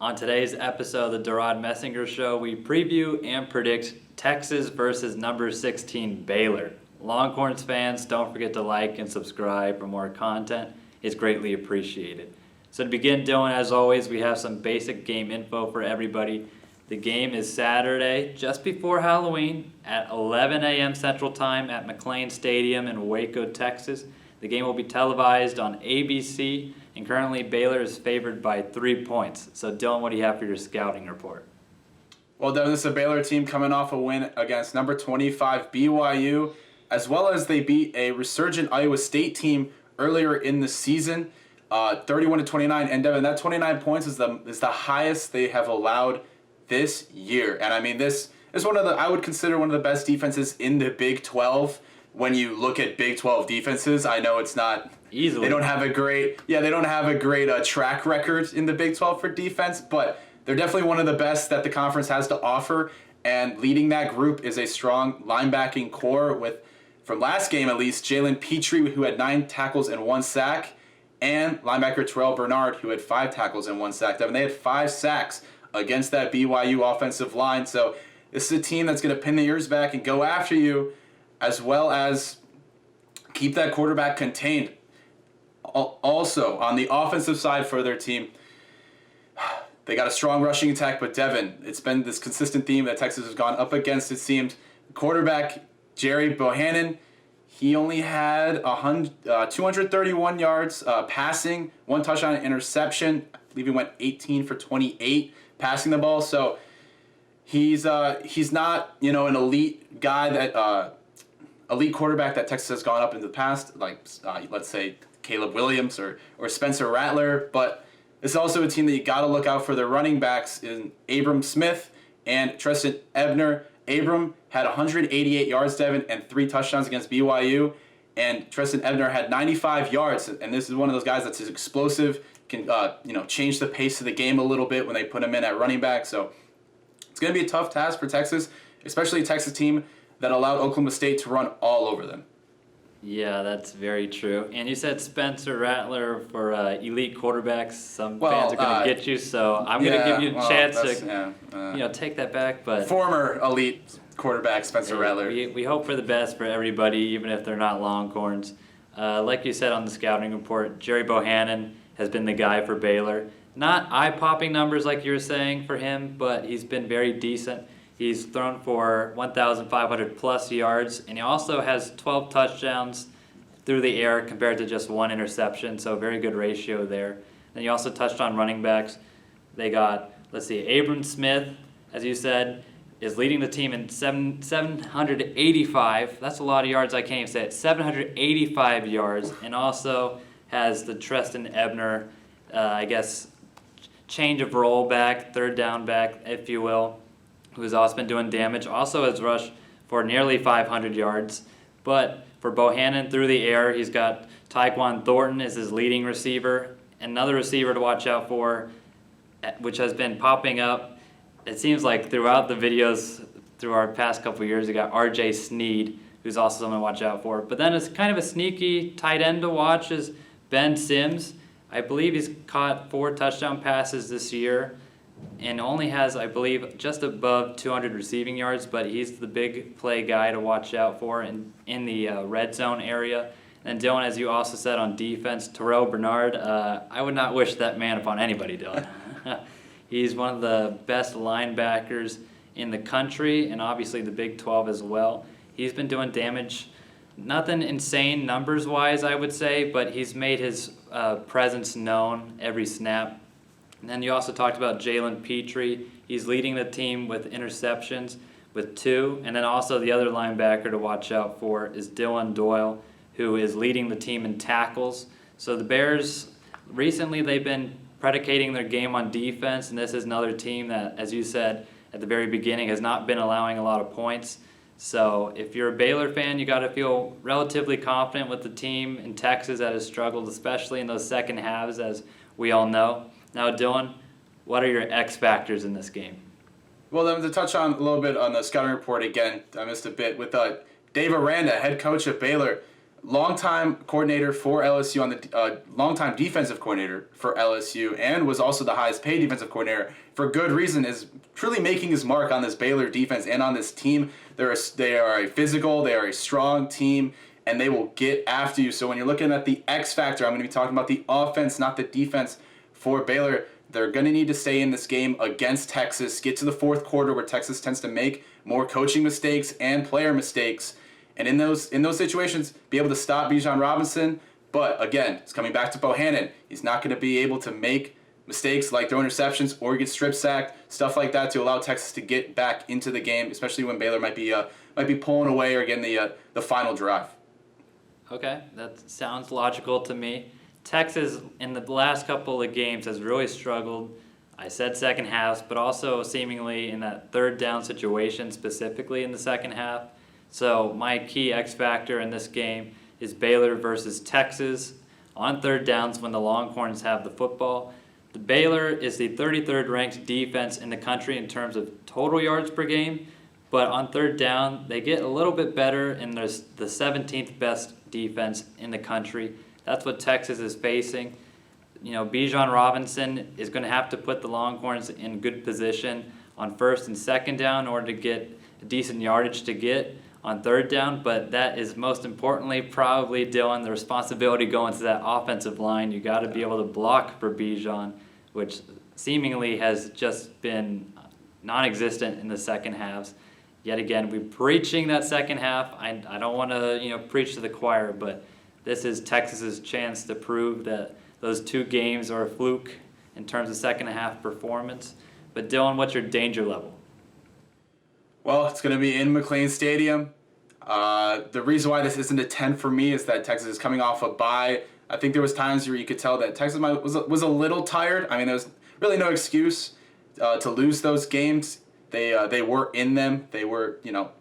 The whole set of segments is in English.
On today's episode of the Dorad Messinger Show, we preview and predict Texas versus number 16 Baylor. Longhorns fans, don't forget to like and subscribe for more content. It's greatly appreciated. So to begin, Dylan, as always, we have some basic game info for everybody. The game is Saturday, just before Halloween, at 11 a.m. Central Time at McLean Stadium in Waco, Texas. The game will be televised on ABC, and currently Baylor is favored by 3 points. So, Dylan, what do you have for your scouting report? Well, Devin, this is a Baylor team coming off a win against number 25 BYU, as well as they beat a resurgent Iowa State team earlier in the season, 31-29. And Devin, that 29 points is the highest they have allowed this year. And I mean, this is I would consider one of the best defenses in the Big 12. When you look at Big 12 defenses, I know it's not easily. They don't have a great track record in the Big 12 for defense, but they're definitely one of the best that the conference has to offer. And leading that group is a strong linebacking core with, from last game at least, Jalen Petrie, who had 9 tackles and 1 sack, and linebacker Terrell Bernard, who had 5 tackles and 1 sack. They had 5 sacks against that BYU offensive line. So this is a team that's going to pin the ears back and go after you, as well as keep that quarterback contained. Also, on the offensive side for their team, they got a strong rushing attack, but Devin, it's been this consistent theme that Texas has gone up against, it seemed. Quarterback Jerry Bohannon, he only had 231 yards passing, 1 touchdown and interception. I believe he went 18 for 28 passing the ball. So he's not, an elite guy that elite quarterback that Texas has gone up in the past, like let's say Caleb Williams or Spencer Rattler, but it's also a team that you got to look out for their running backs in Abram Smith and Treston Ebner. Abram had 188 yards, Devin, and 3 touchdowns against BYU, and Treston Ebner had 95 yards, and this is one of those guys that's explosive, can change the pace of the game a little bit when they put him in at running back. So it's going to be a tough task for Texas, especially a Texas team that allowed Oklahoma State to run all over them. Yeah, that's very true. And you said Spencer Rattler for elite quarterbacks. Some fans are going to get you, so I'm going to give you a chance to take that back. But former elite quarterback Spencer Rattler. We hope for the best for everybody, even if they're not Longhorns. Like you said on the scouting report, Jerry Bohannon has been the guy for Baylor. Not eye-popping numbers like you were saying for him, but he's been very decent. He's thrown for 1,500 plus yards, and he also has 12 touchdowns through the air compared to just 1 interception, so very good ratio there. And you also touched on running backs. They got, Abram Smith, as you said, is leading the team in 785. That's a lot of yards, I can't even say it. 785 yards, and also has the Treston Ebner, change of role back, third down back, if you will, who's also been doing damage, also has rushed for nearly 500 yards. But for Bohannon through the air, he's got Tyquan Thornton as his leading receiver. Another receiver to watch out for, which has been popping up, it seems like throughout the videos through our past couple of years, we got R.J. Sneed, who's also someone to watch out for. But then it's kind of a sneaky tight end to watch is Ben Sims. I believe he's caught 4 touchdown passes this year, and only has, I believe, just above 200 receiving yards, but he's the big play guy to watch out for in the red zone area. And Dylan, as you also said on defense, Terrell Bernard, I would not wish that man upon anybody, Dylan. He's one of the best linebackers in the country, and obviously the Big 12 as well. He's been doing damage, nothing insane numbers-wise, I would say, but he's made his presence known every snap. And then you also talked about Jalen Petrie. He's leading the team with interceptions with 2. And then also the other linebacker to watch out for is Dylan Doyle, who is leading the team in tackles. So the Bears, recently they've been predicating their game on defense, and this is another team that, as you said at the very beginning, has not been allowing a lot of points. So if you're a Baylor fan, you got to feel relatively confident with the team in Texas that has struggled, especially in those second halves, as we all know. Now, Dylan, what are your X factors in this game? Well, then to touch on a little bit on the scouting report again, I missed a bit with Dave Aranda, head coach of Baylor. longtime coordinator for LSU on the longtime defensive coordinator for LSU, and was also the highest paid defensive coordinator for good reason, is truly making his mark on this Baylor defense and on this team. They are a physical, they are a strong team, and they will get after you. So when you're looking at the X factor, I'm going to be talking about the offense, not the defense for Baylor. They're going to need to stay in this game against Texas, get to the fourth quarter where Texas tends to make more coaching mistakes and player mistakes. And in those situations, be able to stop Bijan Robinson. But again, it's coming back to Bohannon. He's not going to be able to make mistakes like throw interceptions or get strip sacked, stuff like that, to allow Texas to get back into the game, especially when Baylor might be pulling away or getting the final drive. Okay, that sounds logical to me. Texas, in the last couple of games, has really struggled. I said second halves, but also seemingly in that third down situation, specifically in the second half. So my key X factor in this game is Baylor versus Texas on third downs when the Longhorns have the football. The Baylor is the 33rd ranked defense in the country in terms of total yards per game, but on third down, they get a little bit better, and there's the 17th best defense in the country. That's what Texas is facing. You know, Bijan Robinson is going to have to put the Longhorns in good position on first and second down in order to get a decent yardage to get on third down, but that is most importantly probably, Dylan, the responsibility going to that offensive line. You got to be able to block for Bijan, which seemingly has just been non-existent in the second halves. Yet again, we're preaching that second half. I don't want to preach to the choir, but this is Texas's chance to prove that those two games are a fluke in terms of second half performance. But Dylan, what's your danger level? Well, it's going to be in McLean Stadium. The reason why this isn't a 10 for me is that Texas is coming off a bye. I think there was times where you could tell that Texas was a little tired. I mean, there was really no excuse to lose those games. They were in them. They were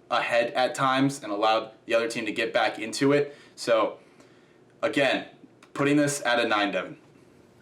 ahead at times and allowed the other team to get back into it. So again, putting this at a 9, Devin.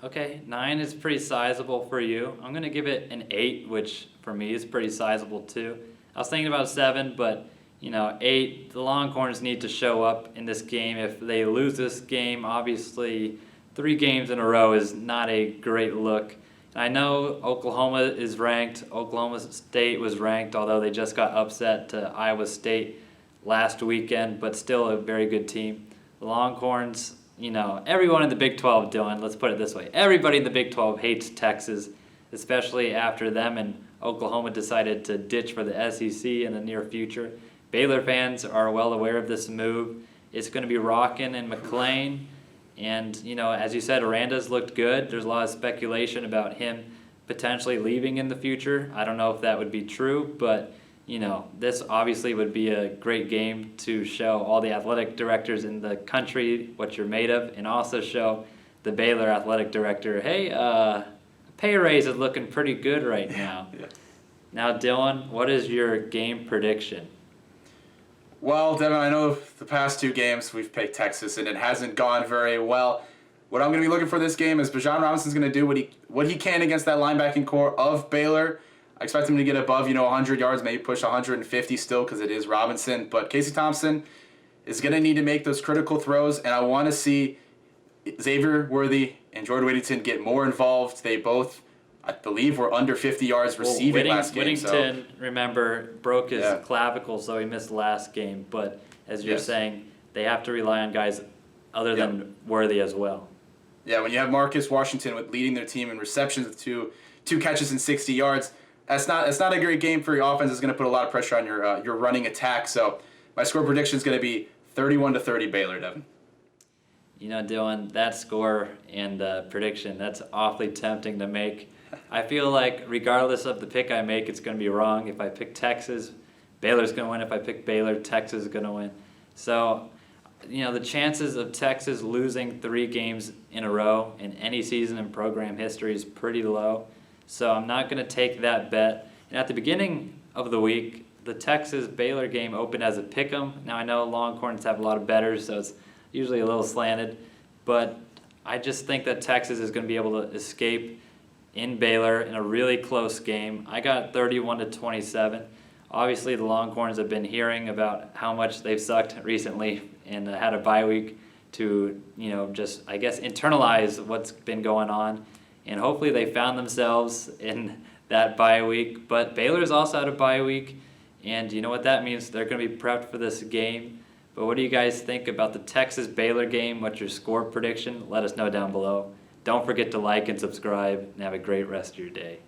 Okay, 9 is pretty sizable for you. I'm going to give it an 8, which for me is pretty sizable too. I was thinking about 7, but 8, the Longhorns need to show up in this game. If they lose this game, obviously 3 games in a row is not a great look. And I know Oklahoma is ranked. Oklahoma State was ranked, although they just got upset to Iowa State last weekend, but still a very good team. The Longhorns, everyone in the Big 12, Dylan, let's put it this way. Everybody in the Big 12 hates Texas, especially after them and Oklahoma decided to ditch for the SEC in the near future. Baylor fans are well aware of this move. It's going to be rocking in McLean. And, as you said, Aranda's looked good. There's a lot of speculation about him potentially leaving in the future. I don't know if that would be true, but, this obviously would be a great game to show all the athletic directors in the country what you're made of, and also show the Baylor athletic director, hey, pay raise is looking pretty good right now. Yeah. Now, Dylan, what is your game prediction? Well, Devin, I know the past 2 games we've picked Texas, and it hasn't gone very well. What I'm going to be looking for this game is Bijan Robinson's going to do what he can against that linebacking core of Baylor. I expect him to get above 100 yards, maybe push 150 still because it is Robinson. But Casey Thompson is going to need to make those critical throws, and I want to see Xavier Worthy and Jordan Whittington get more involved. They both, I believe, were under 50 yards receiving last game. Whittington, remember, broke his clavicle, so he missed last game. But as you're saying, they have to rely on guys other than Worthy as well. Yeah, when you have Marcus Washington leading their team in receptions with two catches and 60 yards, that's not a great game for your offense. It's going to put a lot of pressure on your running attack. So my score prediction is going to be 31-30 Baylor, Devin. Dylan, that score and prediction, that's awfully tempting to make. I feel like regardless of the pick I make, it's going to be wrong. If I pick Texas, Baylor's going to win. If I pick Baylor, Texas is going to win. So, the chances of Texas losing 3 games in a row in any season in program history is pretty low. So I'm not going to take that bet. And at the beginning of the week, the Texas-Baylor game opened as a pick'em. Now I know Longhorns have a lot of bettors, so it's usually a little slanted. But I just think that Texas is going to be able to escape in Baylor in a really close game. I got 31-27. Obviously, the Longhorns have been hearing about how much they've sucked recently and had a bye week to, just, I guess, internalize what's been going on. And hopefully they found themselves in that bye week. But Baylor's also had a bye week, and you know what that means? They're going to be prepped for this game. But what do you guys think about the Texas-Baylor game? What's your score prediction? Let us know down below. Don't forget to like and subscribe, and have a great rest of your day.